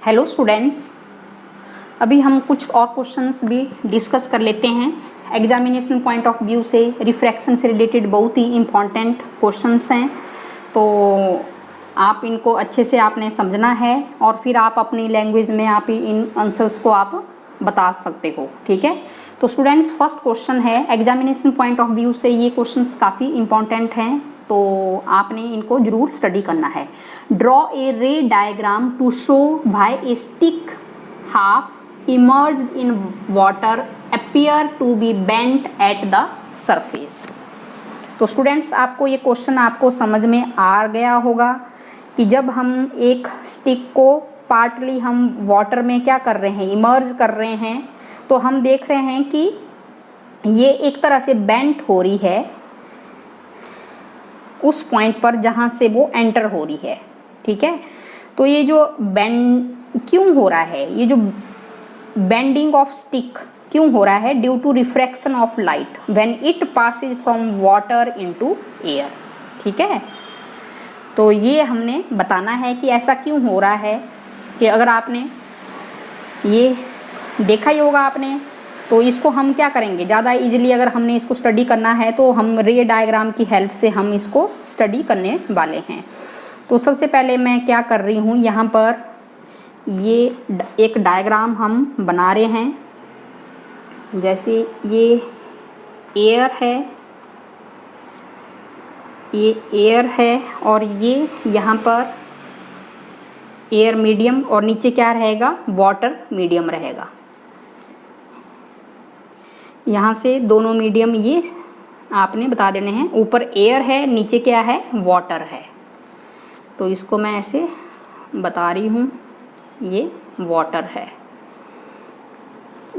Hello students, अभी हम कुछ और क्वेश्चंस भी डिस्कस कर लेते हैं। एग्जामिनेशन पॉइंट ऑफ व्यू से रिफ्रैक्शन से रिलेटेड बहुत ही इम्पॉर्टेंट क्वेश्चंस हैं, तो आप इनको अच्छे से आपने समझना है और फिर आप अपनी लैंग्वेज में आप इन आंसर्स को आप बता सकते हो। ठीक है, तो स्टूडेंट्स फर्स्ट क्वेश्चन है एग्जामिनेशन पॉइंट ऑफ व्यू से ये क्वेश्चंस काफ़ी इम्पॉर्टेंट हैं, तो आपने इनको जरूर स्टडी करना है। Draw a ray diagram to show why a stick half immersed in water appear to be bent at the surface. तो स्टूडेंट्स आपको ये क्वेश्चन आपको समझ में आ गया होगा कि जब हम एक स्टिक को पार्टली हम वाटर में क्या कर रहे हैं, इमर्ज कर रहे हैं, तो हम देख रहे हैं कि ये एक तरह से बेंट हो रही है उस पॉइंट पर जहाँ से वो एंटर हो रही है। ठीक है, तो ये जो बेंड क्यों हो रहा है, ये जो बेंडिंग ऑफ स्टिक क्यों हो रहा है, due to refraction of light when it passes from water into air. ठीक है, तो ये हमने बताना है कि ऐसा क्यों हो रहा है। कि अगर आपने ये देखा ही होगा आपने, तो इसको हम क्या करेंगे, ज़्यादा इजीली अगर हमने इसको स्टडी करना है तो हम रे डायग्राम की हेल्प से हम इसको स्टडी करने वाले हैं। तो सबसे पहले मैं क्या कर रही हूँ, यहाँ पर ये एक डायग्राम हम बना रहे हैं। जैसे ये एयर है, ये एयर है और ये यहाँ पर एयर मीडियम और नीचे क्या रहेगा, वाटर मीडियम रहेगा। यहाँ से दोनों मीडियम ये आपने बता देने हैं। ऊपर एयर है, नीचे क्या है, वाटर है। तो इसको मैं ऐसे बता रही हूँ, ये वाटर है।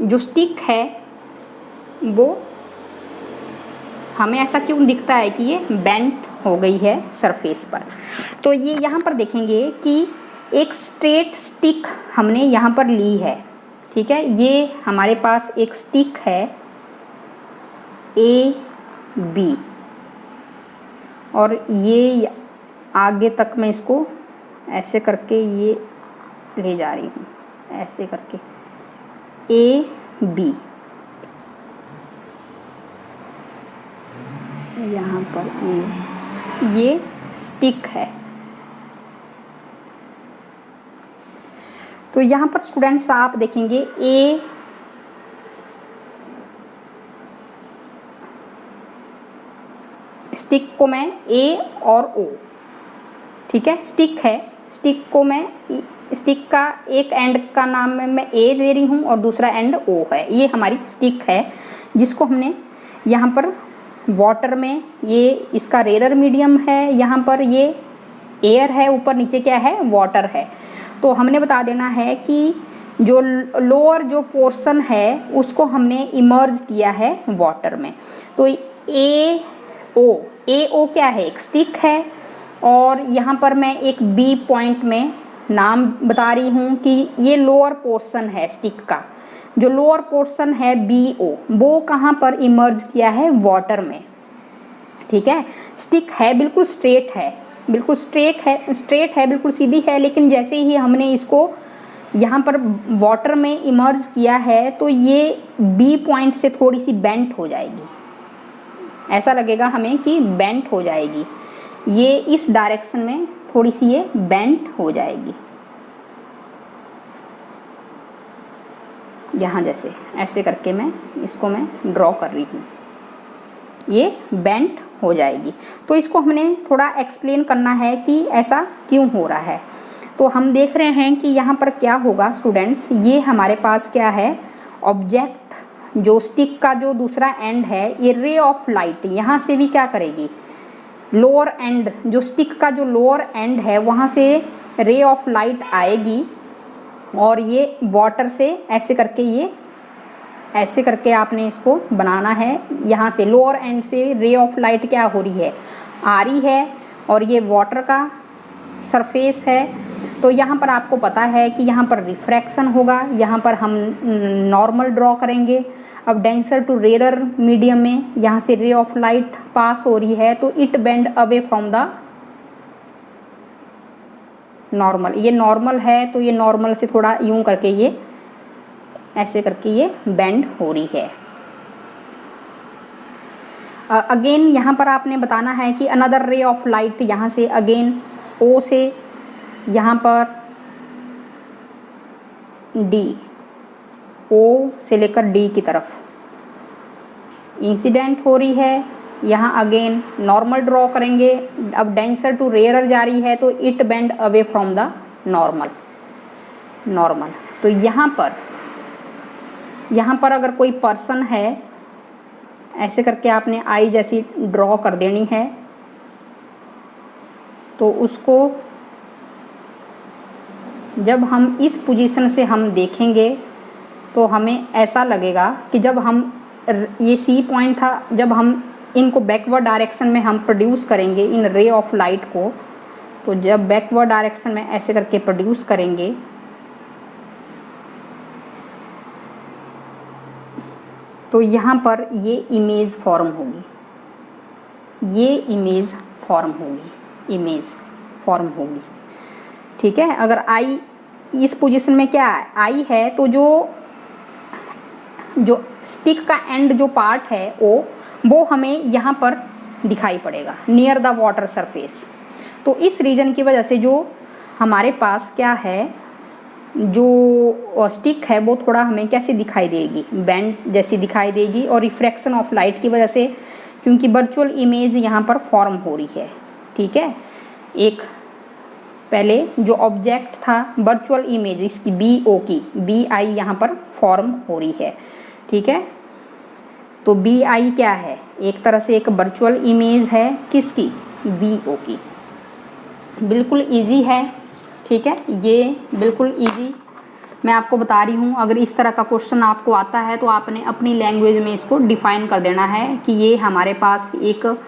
जो स्टिक है वो हमें ऐसा क्यों दिखता है कि ये बेंट हो गई है सरफेस पर। तो ये यहाँ पर देखेंगे कि एक स्ट्रेट स्टिक हमने यहाँ पर ली है। ठीक है, ये हमारे पास एक स्टिक है ए बी और ये आगे तक मैं इसको ऐसे करके ये ले जा रही हूँ, ऐसे करके ए बी। यहाँ पर ये स्टिक है। तो यहाँ पर स्टूडेंट्स आप देखेंगे ए स्टिक को मैं ए और ओ, ठीक है, स्टिक है, स्टिक को मैं स्टिक का एक एंड का नाम मैं ए दे रही हूँ और दूसरा एंड ओ है। ये हमारी स्टिक है जिसको हमने यहाँ पर वाटर में, ये इसका रेयर मीडियम है, यहाँ पर ये एयर है, ऊपर नीचे क्या है, वाटर है। तो हमने बता देना है कि जो लोअर जो पोर्शन है उसको हमने इमर्ज किया है वाटर में। तो ए ओ क्या है, एक स्टिक है और यहाँ पर मैं एक बी पॉइंट में नाम बता रही हूँ कि ये लोअर पोर्शन है स्टिक का। जो लोअर पोर्शन है बी ओ, वो कहाँ पर इमर्ज किया है, वाटर में। ठीक है, स्टिक है बिल्कुल स्ट्रेट है, बिल्कुल स्ट्रेट है, बिल्कुल सीधी है, लेकिन जैसे ही हमने इसको यहाँ पर वाटर में इमर्ज किया है तो ये बी पॉइंट से थोड़ी सी बेंट हो जाएगी। ऐसा लगेगा हमें कि बेंट हो जाएगी, ये इस डायरेक्शन में थोड़ी सी ये बेंट हो जाएगी। यहाँ जैसे ऐसे करके मैं इसको मैं ड्रॉ कर रही हूँ, ये बेंट हो जाएगी। तो इसको हमने थोड़ा एक्सप्लेन करना है कि ऐसा क्यों हो रहा है। तो हम देख रहे हैं कि यहाँ पर क्या होगा स्टूडेंट्स, ये हमारे पास क्या है, ऑब्जेक्ट जो स्टिक का जो दूसरा एंड है, ये रे ऑफ लाइट यहाँ से भी क्या करेगी, लोअर एंड जो स्टिक का जो लोअर एंड है वहाँ से रे ऑफ लाइट आएगी और ये वाटर से ऐसे करके, ये ऐसे करके आपने इसको बनाना है। यहाँ से लोअर एंड से रे ऑफ लाइट क्या हो रही है, आ रही है और ये वाटर का सरफेस है। तो यहाँ पर आपको पता है कि यहाँ पर रिफ्रैक्शन होगा, यहाँ पर हम नॉर्मल ड्रॉ करेंगे। अब डेंसर टू रेयर मीडियम में यहाँ से रे ऑफ लाइट पास हो रही है तो it bend away from the normal, ये नॉर्मल है तो ये नॉर्मल से थोड़ा यूं करके ये ऐसे करके ये बेंड हो रही है। अगेन यहाँ पर आपने बताना है कि अनदर रे ऑफ लाइट, यहाँ से अगेन ओ से यहाँ पर डी, ओ से लेकर डी की तरफ इंसिडेंट हो रही है। यहाँ अगेन नॉर्मल ड्रॉ करेंगे। अब डेंसर टू रेयरर जा रही है तो it bend away from the normal. तो यहाँ पर अगर कोई पर्सन है, ऐसे करके आपने आई जैसी ड्रॉ कर देनी है, तो उसको जब हम इस पोजीशन से हम देखेंगे तो हमें ऐसा लगेगा कि जब हम ये सी पॉइंट था, जब हम इनको बैकवर्ड डायरेक्शन में हम प्रोड्यूस करेंगे इन रे ऑफ लाइट को, तो जब बैकवर्ड डायरेक्शन में ऐसे करके प्रोड्यूस करेंगे तो यहाँ पर ये इमेज फॉर्म होगी, ठीक है। अगर आई इस पोजीशन में क्या है, आई है, तो जो स्टिक का एंड जो पार्ट है वो हमें यहाँ पर दिखाई पड़ेगा नियर द वाटर सरफेस। तो इस रीजन की वजह से जो हमारे पास क्या है, जो स्टिक है वो थोड़ा हमें कैसे दिखाई देगी, बेंड जैसी दिखाई देगी। और रिफ्रैक्शन ऑफ लाइट की वजह से, क्योंकि वर्चुअल इमेज यहाँ पर फॉर्म हो रही है, ठीक है। एक पहले जो ऑब्जेक्ट था वर्चुअल इमेज इसकी बी आई यहाँ पर फॉर्म हो रही है, ठीक है। तो बी आई क्या है, एक तरह से एक वर्चुअल इमेज है किसकी, वीओ की। बिल्कुल इजी है, ठीक है, ये बिल्कुल इजी मैं आपको बता रही हूँ। अगर इस तरह का क्वेश्चन आपको आता है तो आपने अपनी लैंग्वेज में इसको डिफाइन कर देना है कि ये हमारे पास एक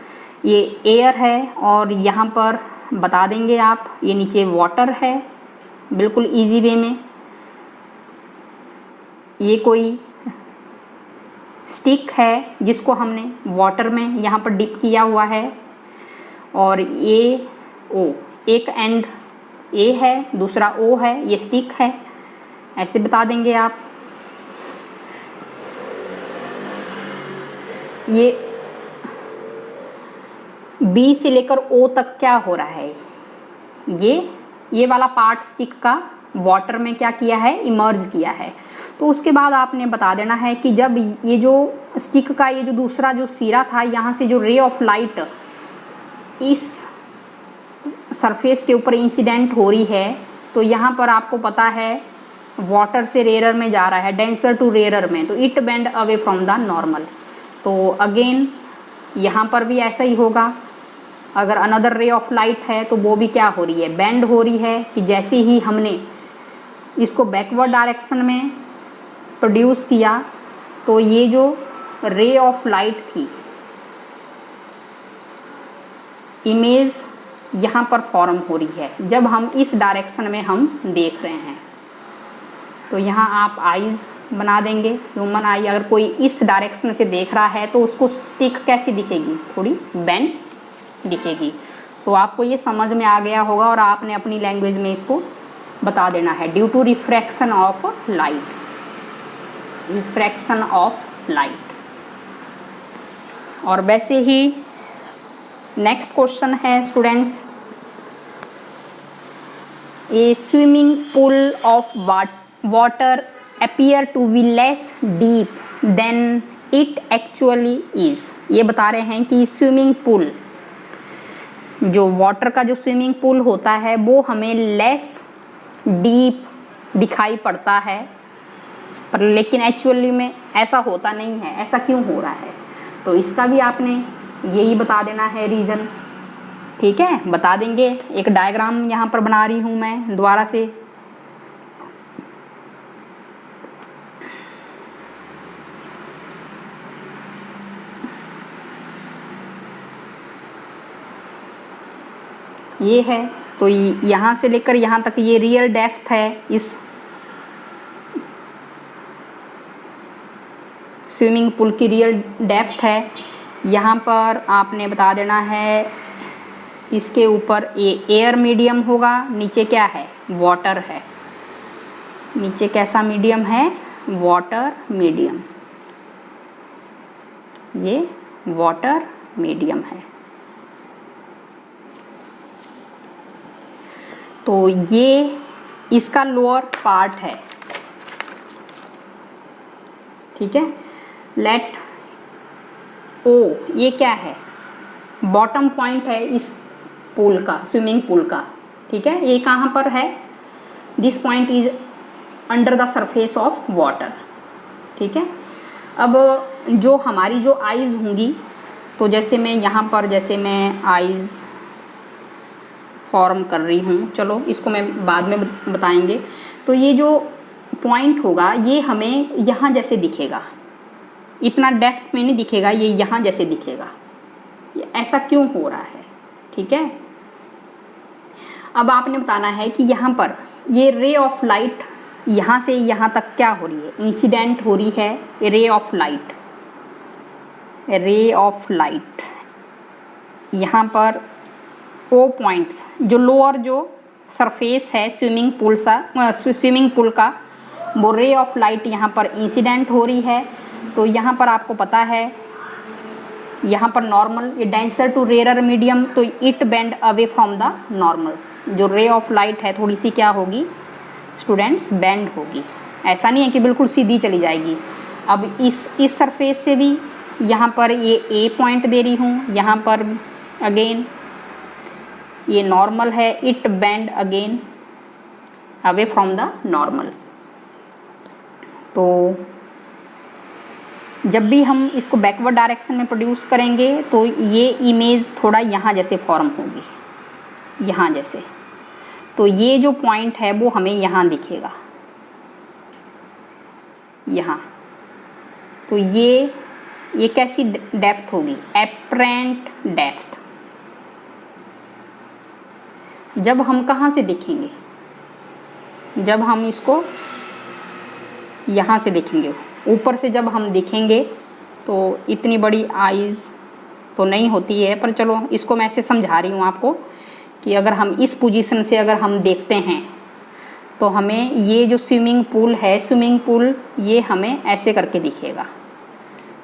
ये एयर है और यहाँ पर बता देंगे आप ये नीचे वाटर है, बिल्कुल इजी वे में। ये कोई स्टिक है जिसको हमने वाटर में यहाँ पर डिप किया हुआ है, और ये ओ, एक एंड ए है दूसरा ओ है, ये स्टिक है, ऐसे बता देंगे आप। ये बी से लेकर ओ तक क्या हो रहा है, ये वाला पार्ट स्टिक का वाटर में क्या किया है, इमर्ज किया है। तो उसके बाद आपने बता देना है कि जब ये जो स्टिक का ये जो दूसरा जो सिरा था, यहाँ से जो रे ऑफ लाइट इस सरफेस के ऊपर इंसिडेंट हो रही है, तो यहाँ पर आपको पता है वाटर से रेयरर में जा रहा है, डेंसर टू रेयरर में, तो it bend away from the normal. तो अगेन यहाँ पर भी ऐसा ही होगा। अगर अनदर रे ऑफ लाइट है तो वो भी क्या हो रही है, बेंड हो रही है, कि जैसे ही हमने इसको बैकवर्ड डायरेक्शन में प्रोड्यूस किया तो ये जो रे ऑफ लाइट थी, इमेज यहाँ पर फॉर्म हो रही है जब हम इस डायरेक्शन में हम देख रहे हैं। तो यहाँ आप आईज बना देंगे, ह्यूमन आई। अगर कोई इस डायरेक्शन से देख रहा है तो उसको स्टिक कैसी दिखेगी, थोड़ी बेंड दिखेगी। तो आपको ये समझ में आ गया होगा और आपने अपनी लैंग्वेज में इसको बता देना है, due to refraction of light, refraction of light. और वैसे ही नेक्स्ट क्वेश्चन है students, a swimming pool of water appear to be less deep than it actually is। ये बता रहे हैं कि स्विमिंग पूल, जो वाटर का जो स्विमिंग पूल होता है वो हमें लेस डीप दिखाई पड़ता है, पर लेकिन एक्चुअली में ऐसा होता नहीं है। ऐसा क्यों हो रहा है, तो इसका भी आपने यही बता देना है रीज़न, ठीक है। बता देंगे, एक डायग्राम यहाँ पर बना रही हूँ मैं दोबारा से। ये है, तो यहाँ से लेकर यहाँ तक ये रियल डेप्थ है इस स्विमिंग पूल की, रियल डेप्थ है। यहाँ पर आपने बता देना है इसके ऊपर ये एयर मीडियम होगा, नीचे क्या है, वाटर है। नीचे कैसा मीडियम है, वाटर मीडियम, ये वाटर मीडियम है। तो ये इसका लोअर पार्ट है, ठीक है। लेट ओ, ये क्या है, बॉटम पॉइंट है इस पूल का, स्विमिंग पूल का, ठीक है। ये कहाँ पर है, this point is under the surface of water, ठीक है। अब जो हमारी जो आइज़ होंगी, तो जैसे मैं यहाँ पर, जैसे मैं आइज़ फॉर्म कर रही हूँ, चलो इसको मैं बाद में बताएंगे। तो ये जो पॉइंट होगा ये हमें यहाँ जैसे दिखेगा, इतना डेप्थ में नहीं दिखेगा, ये यहाँ जैसे दिखेगा। ये ऐसा क्यों हो रहा है, ठीक है। अब आपने बताना है कि यहाँ पर ये रे ऑफ लाइट यहाँ से यहाँ तक क्या हो रही है, इंसिडेंट हो रही है रे ऑफ लाइट, रे ऑफ लाइट। यहाँ पर ओ पॉइंट्स, जो लोअर जो सरफेस है स्विमिंग पूल का, वो रे ऑफ लाइट यहाँ पर इंसिडेंट हो रही है। तो यहाँ पर आपको पता है, यहाँ पर नॉर्मल, ये डेंसर टू रेयर मीडियम, तो it bend away from the normal. जो रे ऑफ लाइट है थोड़ी सी क्या होगी स्टूडेंट्स, बेंड होगी। ऐसा नहीं है कि बिल्कुल सीधी चली जाएगी। अब इस सरफेस से भी यहाँ पर ये ए पॉइंट दे रही हूँ, यहाँ पर अगेन ये नॉर्मल है, it bend again away from the normal. तो जब भी हम इसको बैकवर्ड डायरेक्शन में प्रोड्यूस करेंगे तो ये इमेज थोड़ा यहाँ जैसे फॉर्म होगी, यहाँ जैसे। तो ये जो पॉइंट है वो हमें यहाँ दिखेगा, यहाँ। तो ये कैसी डेप्थ होगी, एपरेंट डेप्थ। जब हम कहाँ से देखेंगे, जब हम इसको यहाँ से देखेंगे, ऊपर से जब हम देखेंगे तो इतनी बड़ी आइज़ तो नहीं होती है, पर चलो इसको मैं ऐसे समझा रही हूँ आपको कि अगर हम इस पोजीशन से अगर हम देखते हैं तो हमें ये जो स्विमिंग पूल है, स्विमिंग पूल ये हमें ऐसे करके दिखेगा।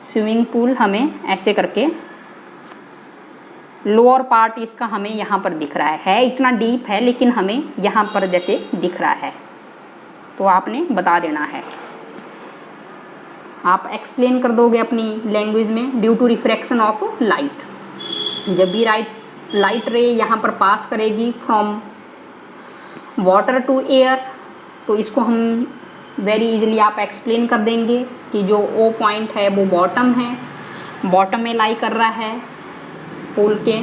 स्विमिंग पूल हमें ऐसे करके, लोअर पार्ट इसका हमें यहाँ पर दिख रहा है इतना डीप है, लेकिन हमें यहाँ पर जैसे दिख रहा है। तो आपने बता देना है, आप एक्सप्लेन कर दोगे अपनी लैंग्वेज में, due to refraction of light. जब भी लाइट रे यहाँ पर पास करेगी फ्रॉम वाटर टू एयर, तो इसको हम वेरी इजीली आप एक्सप्लेन कर देंगे कि जो ओ पॉइंट है वो बॉटम है, बॉटम में लाई कर रहा है पूल के।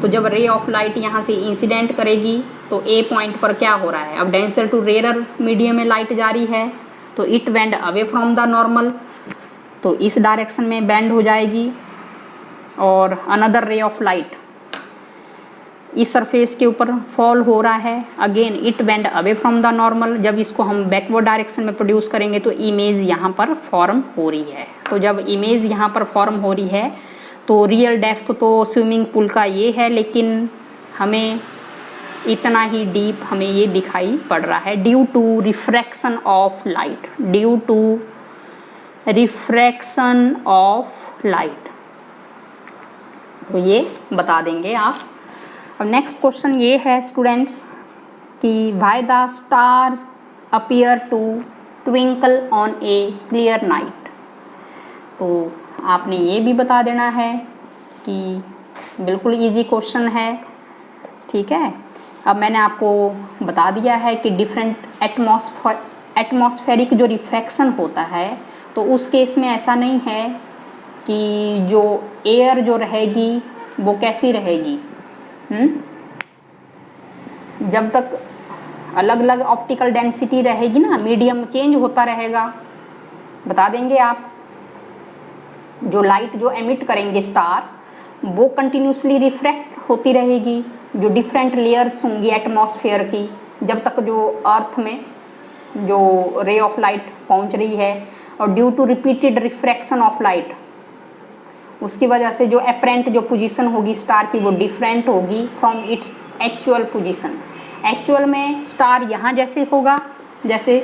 तो जब रे ऑफ लाइट यहाँ से इंसिडेंट करेगी तो ए पॉइंट पर क्या हो रहा है, अब डेंसर टू रेयर मीडियम में लाइट जा रही है, तो it bend away from the normal, तो इस डायरेक्शन में बेंड हो जाएगी। और अनदर रे ऑफ लाइट इस सरफेस के ऊपर फॉल हो रहा है, again it bend away from the normal. जब इसको हम बैकवर्ड डायरेक्शन में प्रोड्यूस करेंगे तो इमेज यहाँ पर फॉर्म हो रही है। तो जब इमेज यहाँ पर फॉर्म हो रही है तो रियल डेप्थ तो स्विमिंग पूल का ये है, लेकिन हमें इतना ही डीप हमें ये दिखाई पड़ रहा है due to refraction of light, due to refraction of light. तो ये बता देंगे आप। अब नेक्स्ट क्वेश्चन ये है स्टूडेंट्स कि why the stars appear to twinkle on a clear night. तो आपने ये भी बता देना है कि बिल्कुल इजी क्वेश्चन है, ठीक है। अब मैंने आपको बता दिया है कि डिफरेंट एटमॉस्फेरिक जो रिफ्रैक्शन होता है, तो उस केस में ऐसा नहीं है कि जो एयर जो रहेगी वो कैसी रहेगी, जब तक अलग अलग ऑप्टिकल डेंसिटी रहेगी ना, मीडियम चेंज होता रहेगा। बता देंगे आप, जो लाइट जो एमिट करेंगे स्टार वो कंटिन्यूसली रिफ्रैक्ट होती रहेगी, जो डिफरेंट लेयर्स होंगी एटमॉस्फेयर की, जब तक जो अर्थ में जो रे ऑफ लाइट पहुंच रही है। और due to repeated refraction of light, उसकी वजह से जो अपरेंट जो पोजीशन होगी स्टार की वो डिफरेंट होगी from its actual position. Actual में स्टार यहाँ जैसे होगा, जैसे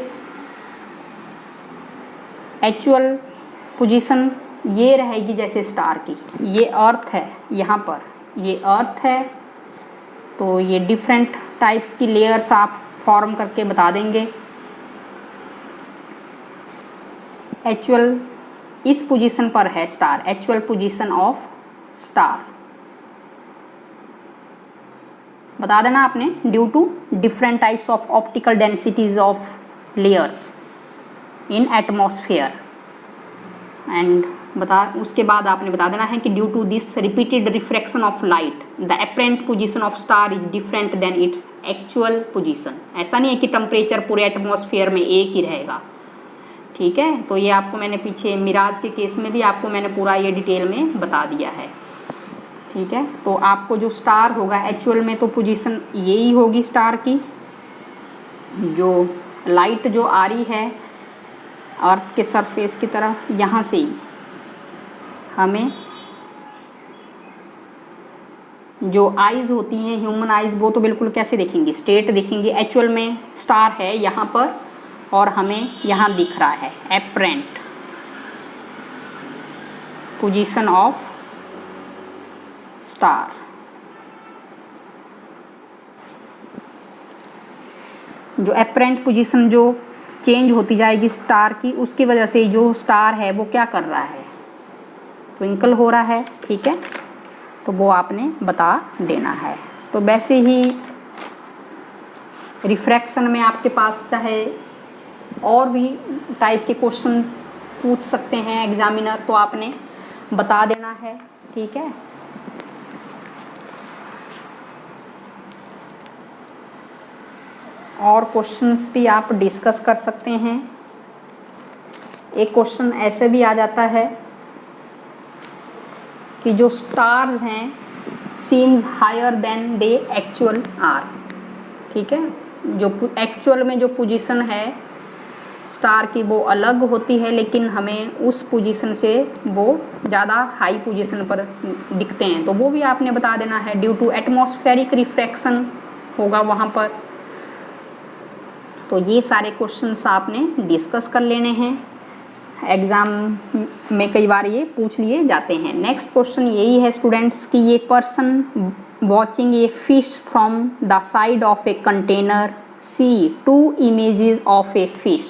एक्चुअल पोजीशन ये रहेगी जैसे स्टार की, ये अर्थ है, यहाँ पर ये अर्थ है, तो ये डिफरेंट टाइप्स की लेयर्स आप फॉर्म करके बता देंगे। एक्चुअल इस पोजीशन पर है star, actual position of star बता देना आपने, due to different types of optical densities of layers in atmosphere. And उसके बाद आपने बता देना है कि due to this repeated refraction of light the apparent position of star is different than its actual position. ऐसा नहीं है कि टेम्परेचर पूरे एटमॉस्फेयर में एक ही रहेगा, ठीक है। तो ये आपको मैंने पीछे मिराज के केस में भी आपको मैंने पूरा ये डिटेल में बता दिया है, ठीक है। तो आपको जो स्टार होगा एक्चुअल में तो पोजीशन यही होगी स्टार की, जो लाइट जो आ रही है अर्थ के सरफेस की तरफ, यहाँ से ही हमें जो आइज़ होती हैं ह्यूमन आइज़ वो तो बिल्कुल कैसे दिखेंगी, स्ट्रेट दिखेंगी। एक्चुअल में स्टार है यहाँ पर और हमें यहाँ दिख रहा है अपरेंट पोजीशन ऑफ स्टार। जो अपरेंट पोजीशन जो चेंज होती जाएगी स्टार की, उसकी वजह से जो स्टार है वो क्या कर रहा है, ट्विंकल हो रहा है, ठीक है। तो वो आपने बता देना है। तो वैसे ही रिफ्रैक्शन में आपके पास चाहे और भी टाइप के क्वेश्चन पूछ सकते हैं एग्जामिनर, तो आपने बता देना है, ठीक है। और क्वेश्चंस भी आप डिस्कस कर सकते हैं। एक क्वेश्चन ऐसे भी आ जाता है कि जो स्टार्स हैं seems higher than they actual are, ठीक है। जो एक्चुअल में जो पोजीशन है स्टार की वो अलग होती है, लेकिन हमें उस पोजीशन से वो ज़्यादा हाई पोजीशन पर दिखते हैं, तो वो भी आपने बता देना है। ड्यू टू एटमॉस्फेरिक रिफ्रैक्शन होगा वहाँ पर। तो ये सारे क्वेश्चंस आपने डिस्कस कर लेने हैं, एग्ज़ाम में कई बार ये पूछ लिए जाते हैं। नेक्स्ट क्वेश्चन यही है स्टूडेंट्स कि ये person watching a fish from the side of a container see 2 images of a fish,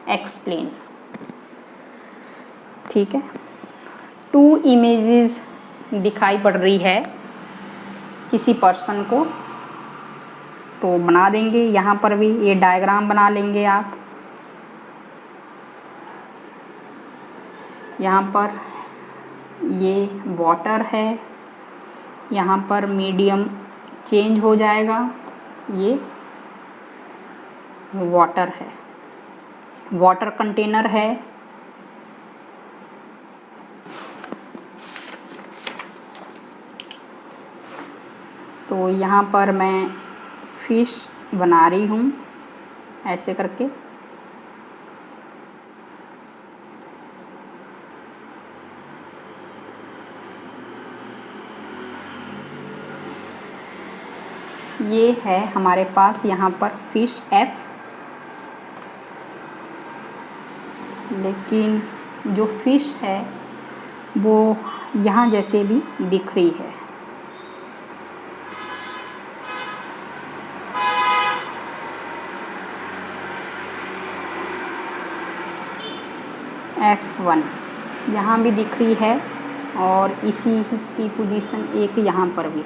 explain, ठीक है। 2 images दिखाई पड़ रही है किसी पर्सन को, तो बना देंगे यहाँ पर भी ये डायग्राम बना लेंगे आप। यहाँ पर ये वाटर है, यहाँ पर मीडियम चेंज हो जाएगा, ये वाटर है, वाटर कंटेनर है। तो यहाँ पर मैं फिश बना रही हूँ ऐसे करके। ये है हमारे पास यहाँ पर फिश एफ, लेकिन जो फिश है वो यहाँ जैसे भी दिख रही है। F1 यहाँ भी दिख रही है और इसी की पोजीशन एक यहाँ पर भी।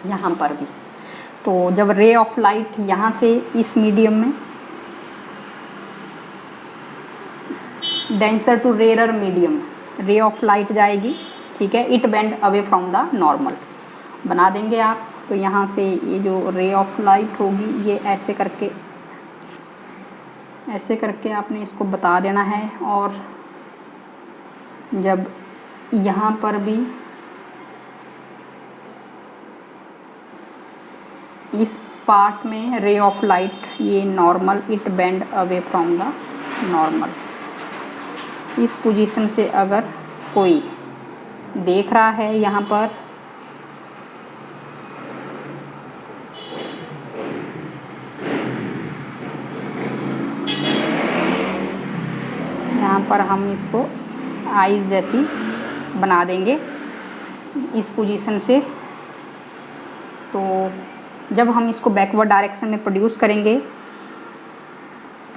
यहाँ पर भी। तो जब रे ऑफ लाइट यहाँ से इस मीडियम में denser to rare medium ray of light जाएगी, ठीक है। It bend away from the normal बना देंगे आप। तो यहाँ से ये जो रे ऑफ लाइट होगी ये ऐसे करके आपने इसको बता देना है। और जब यहाँ पर भी इस पार्ट में रे ऑफ लाइट ये normal, it bend away from the normal. इस पोजीशन से अगर कोई देख रहा है यहाँ पर, यहाँ पर हम इसको आइज जैसी बना देंगे इस पोजीशन से। तो जब हम इसको बैकवर्ड डायरेक्शन में प्रोड्यूस करेंगे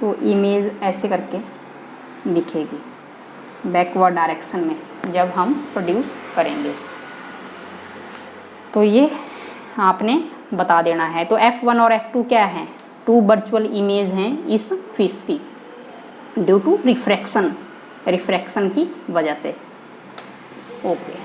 तो इमेज ऐसे करके दिखेगी बैकवर्ड डायरेक्शन में जब हम प्रोड्यूस करेंगे। तो ये आपने बता देना है। तो F1 और F2 क्या हैं? 2 वर्चुअल इमेज हैं इस फिश की ड्यू टू रिफ्रैक्शन की वजह से। ओके।